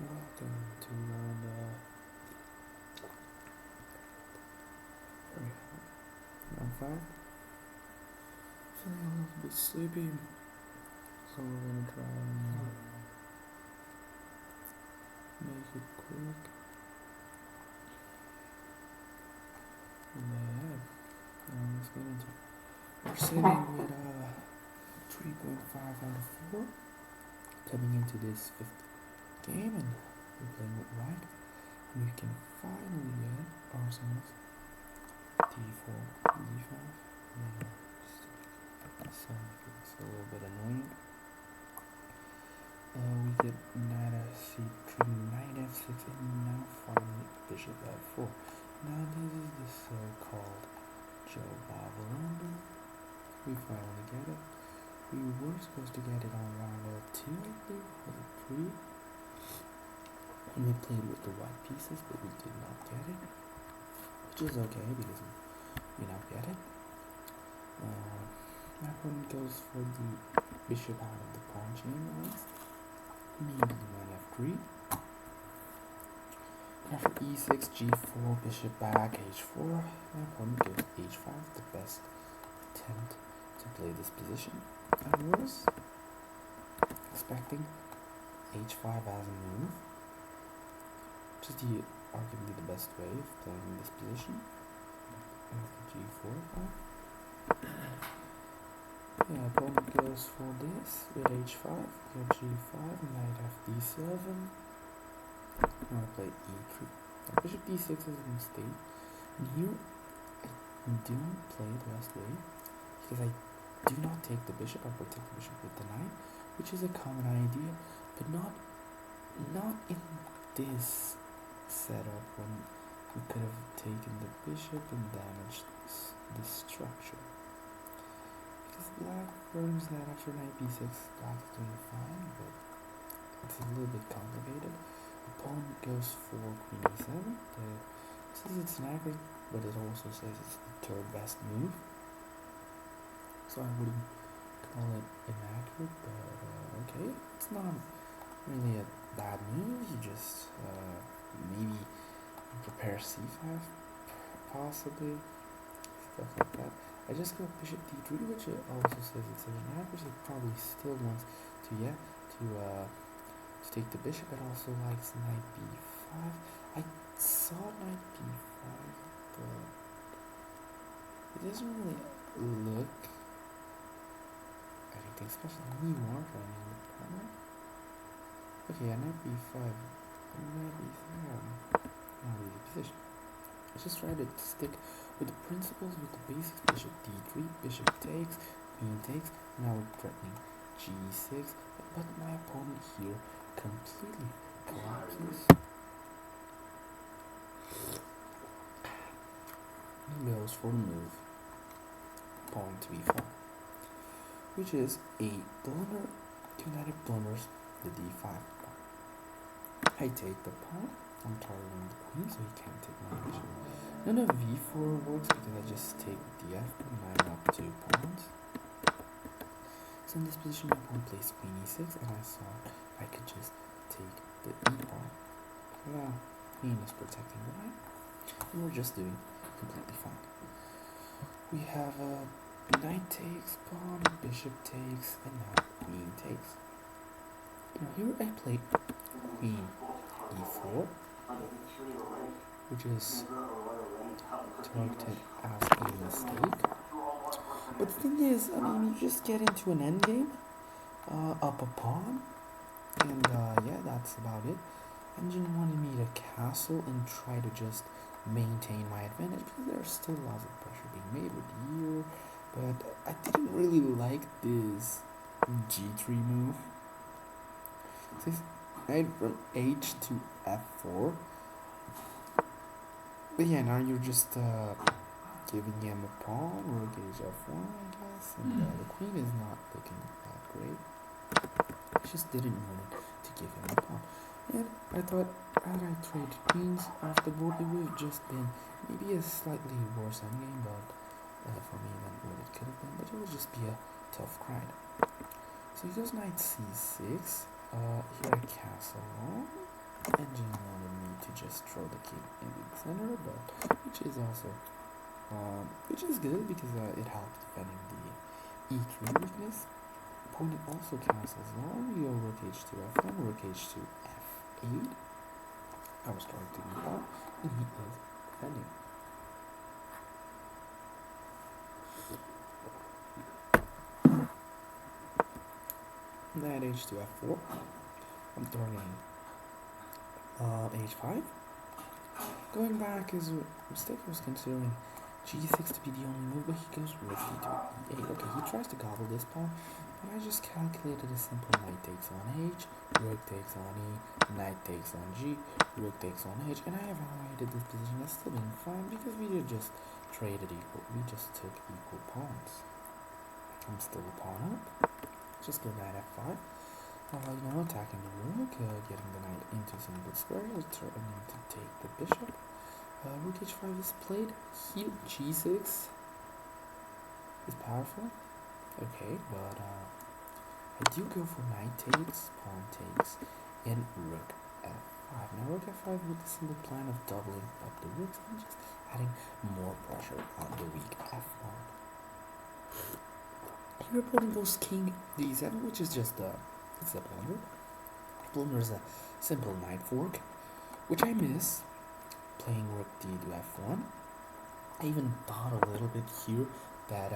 Welcome to round 5. Feeling a little bit sleepy, so we're gonna try and make it quick. And let's get into it. We're sitting with 3.5 out of 4 coming into this 5th game, and we're playing with white. And we can finally get ourselves d4, d5. So it's a little bit annoying. We get knight c3, knight f6, and now finally bishop f4. Now this is the so-called Joe Babalanda. We finally get it. We were supposed to get it on round 2, I think, was it 3? And we played with the white pieces, but we did not get it, which is okay because we now get it. My opponent goes for the bishop out of the pawn chain lines. Maybe knight f3. After e6, g4, bishop back, h4. My opponent goes h5, the best attempt to play this position. I was expecting h5 as a move, which is arguably the best way of playing this position. G4. Yeah, opponent goes for this with h5, go g5, knight fd7. Now I play e3. Now bishop d6 is a mistake, and here I don't play the last way because I do not take the bishop. I protect the bishop with the knight, which is a common idea, but not in this setup when we could have taken the bishop and damaged the structure. Because black learns that after knight b6, black is doing fine, but it's a little bit complicated. Opponent goes for queen e7. It says it's inaccurate, but it also says it's the third best move. So I wouldn't call it inaccurate, but okay. It's not really a bad move. You just maybe prepare c5, possibly, stuff like that. I just go bishop d3, which it also says it's an inaccuracy. It probably still wants to take the bishop, but also likes knight b5. I saw knight b5, but it doesn't really look anything special. Anymore for any opponent. Okay, knight b5. Knight b3. Not really position. I just tried to stick with the principles, with the basics. Bishop d3, bishop takes, queen takes. Now we're threatening g6, but my opponent here completely collapses. He goes for the move, pawn to b5, which is a blunder. United blunders the d5 pawn. I take the pawn. I'm targeting the queen, so he can't take my bishop. None of v4 works because I just take the f pawn, line up 2 pawns. So in this position, my pawn plays queen e6, and I saw I could just take the e pawn. Now, queen is protecting the knight, and we're just doing completely fine. We have knight takes, pawn, bishop takes, and now queen takes. Now here I play queen e4, which is targeted as a mistake. But the thing is, I mean, you just get into an endgame, up a pawn, and yeah, that's about it. Engine wanted me to castle and try to just maintain my advantage because there's still lots of pressure being made with here, but I didn't really like this g3 move. This knight from h to f4. But yeah, now you're just giving him a pawn, rook h f1, I guess, and the queen is not looking that great. I just didn't want to give him a pawn. And I thought, had I traded queens off the board, it would have just been maybe a slightly worse endgame, but for me than what it could have been. But it would just be a tough grind. So he goes knight c6. Here I castle. Engine wanted me to just throw the king in the center, but which is also which is good because it helps defending the e3 weakness. Opponent also castles long. We go rook h2 f1, rook h2 f8. I was trying to move out, and he is defending. Knight h2 f4. I'm throwing h5. Going back is a mistake. I was considering g6 to be the only move, but he goes rook d2 e8. Okay, he tries to gobble this pawn, but I just calculated a simple knight takes on h, rook takes on e, knight takes on g, rook takes on h, and I evaluated this position as still being fine because we just traded equal. We just took equal pawns. I'm still a pawn up. Just go knight f5. Attacking the rook, getting the knight into some good squares, threatening to take the bishop. Rook h5 is played. Here, g6 is powerful. Okay, but I do go for knight takes, pawn takes, and rook f5. Now rook f5 with the simple plan of doubling up the rooks and just adding more pressure on the weak f1. Here opponent goes king d7, which is just it's a blunder. Blunder is a simple knight fork, which I miss. Playing rook d to f1. I even thought a little bit here that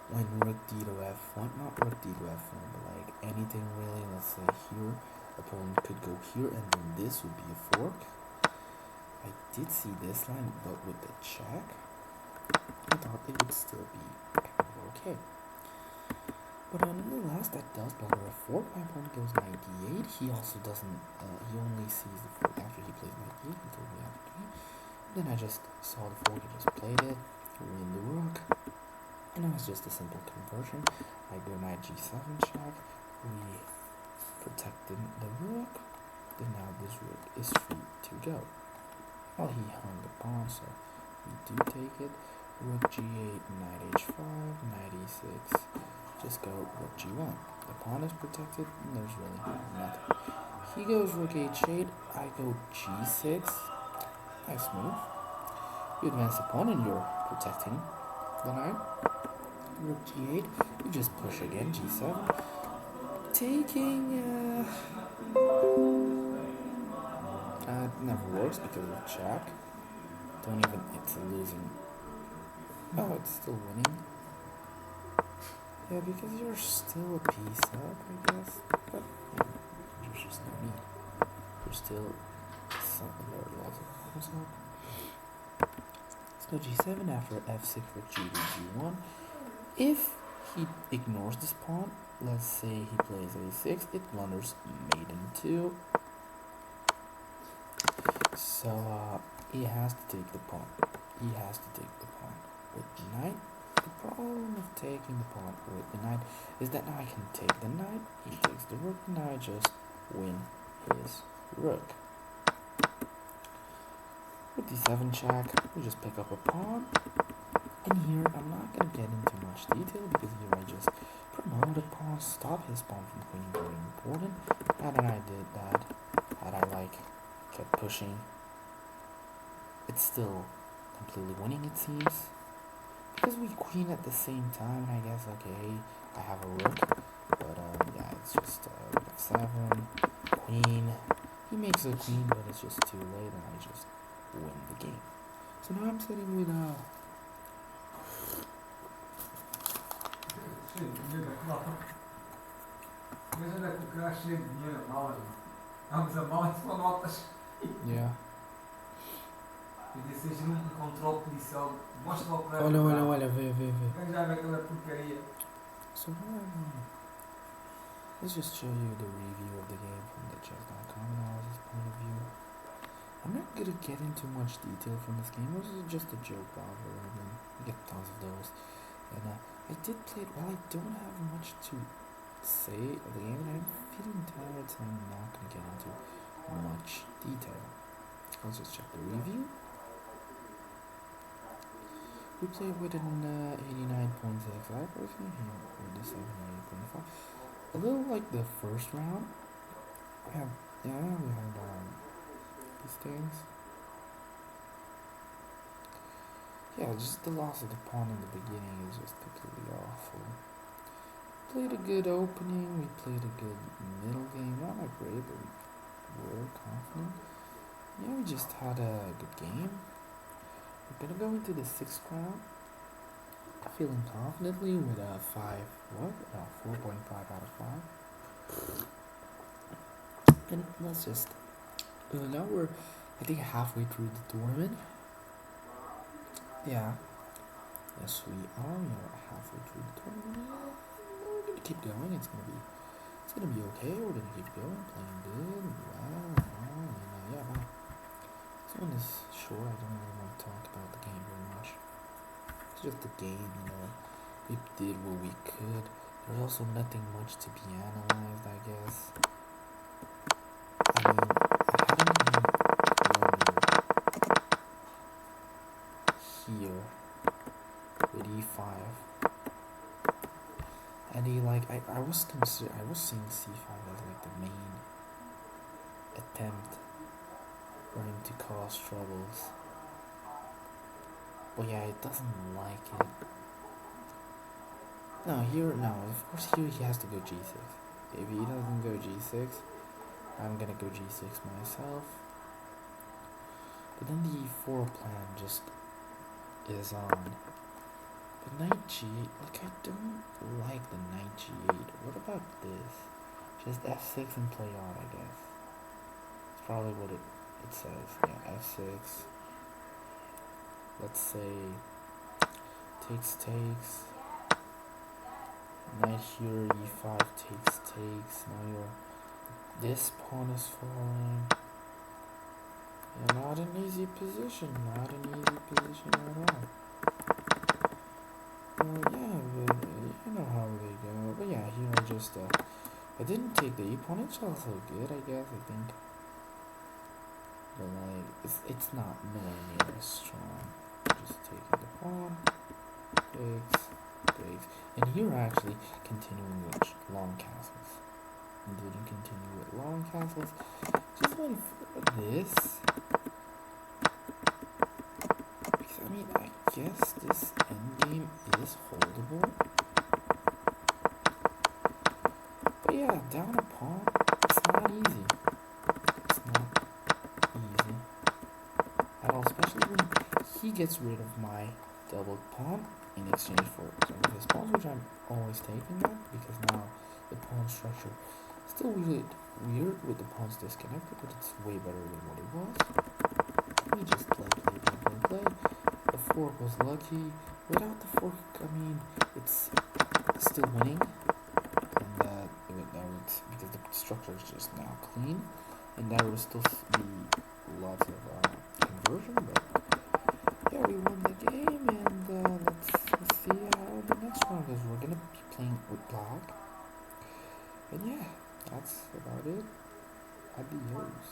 when rook d to f1, not rook d to f1, but like anything really, let's say here, opponent could go here and then this would be a fork. I did see this line, but with the check, I thought it would still be kind of okay. But nonetheless, that does blunder a fork. My opponent goes knight d8. He also doesn't, he only sees the fork after he plays knight d8. He told me after me. Then I just saw the fork and just played it, win the rook. And it was just a simple conversion. I go knight g7 check. We protected the rook. Then now this rook is free to go. Well, he hung the pawn, so we do take it. Rook g8, knight h5, knight e6. Just go rook g1. The pawn is protected, and there's really nothing. He goes rook h8, I go g6. Nice move. You advance the pawn and you're protecting the knight. Rook g8, you just push again, g7. Taking, it never works because of check. Don't even, it's a losing. Oh, it's still winning. Yeah, because you're still a piece up, I guess. But yeah, there's just no need. There's still something there, lots of pawns up. Let's go g7 after f6 for g to g1. If he ignores this pawn, let's say he plays a6, it blunders maiden 2. So he has to take the pawn. He has to take the pawn with the knight. The problem of taking the pawn with the knight is that now I can take the knight, he takes the rook, now I just win his rook. With d7 check, we just pick up a pawn. And here, I'm not going to get into much detail because here I just promoted a pawn, stop his pawn from queen, very important. And then I did that, and I kept pushing. It's still completely winning, it seems. Because we queen at the same time, and I guess, okay, I have a rook, but yeah, it's just rook f7, queen. He makes a queen, but it's just too late, and I just win the game. So now I'm sitting with yeah. Olha, vê. So let's just show you the review of the game from the chess.com analysis point of view. I'm not gonna get into much detail from this game. This is just a joke browser, and you get tons of those. And I did play it. Well, I don't have much to say of the game, and I'm feeling tired, so I'm not gonna get into much detail. Let's just check the review. We played with an 89.6 accuracy, with the 78.5. A little like the first round. We had these things. Yeah, just the loss of the pawn in the beginning is just completely awful. Played a good opening, we played a good middle game, not like great, but we were confident. Yeah, we just had a good game. We're gonna go into the 6th round feeling confidently with a 4.5 out of 5. And let's just, now we're, I think, halfway through the tournament. Yeah. Yes, we are. We are halfway through the tournament. We're gonna keep going. It's gonna be okay. We're gonna keep going, playing good. Wow. And yeah, bye. This one is short. I don't really want to talk about the game very much. It's just a game, We did what we could. There's also nothing much to be analyzed, I guess. I mean, I had him here with e5, and he I was seeing c5 as like the main attempt for him to cause troubles. But yeah, it doesn't like it. Of course here he has to go g6. If he doesn't go g6, I'm gonna go g6 myself. But then the e4 plan just is on. But knight g8, I don't like the knight g8. What about this? Just f6 and play on, I guess. It's probably what it says. Yeah, f6. Let's say takes. Knight here, e5 takes. Now this pawn is falling. Yeah, not an easy position. Not an easy position at all. Yeah, but you know how they go. But yeah, here I didn't take the e-pawn. It's also good, I guess. I think. But it's not nowhere near as strong. Just taking the pawn. Takes. And here actually continuing with long castles. And didn't continue with long castles. Just waiting for this. Because I guess this endgame is holdable. But yeah, down a pawn, it's not easy. It's not easy at all, especially when he gets rid of my double pawn in exchange for some of his pawns, which I'm always taking that, because now the pawn structure is still weird with the pawns disconnected, but it's way better than what it was. We just play. The fork was lucky. Without the fork, it's still winning, and because the structure is just now clean, and there will still be lots of conversion, but yeah, we won the game, and let's see how the next round is. We're gonna be playing with black, and yeah, that's about it. Adios.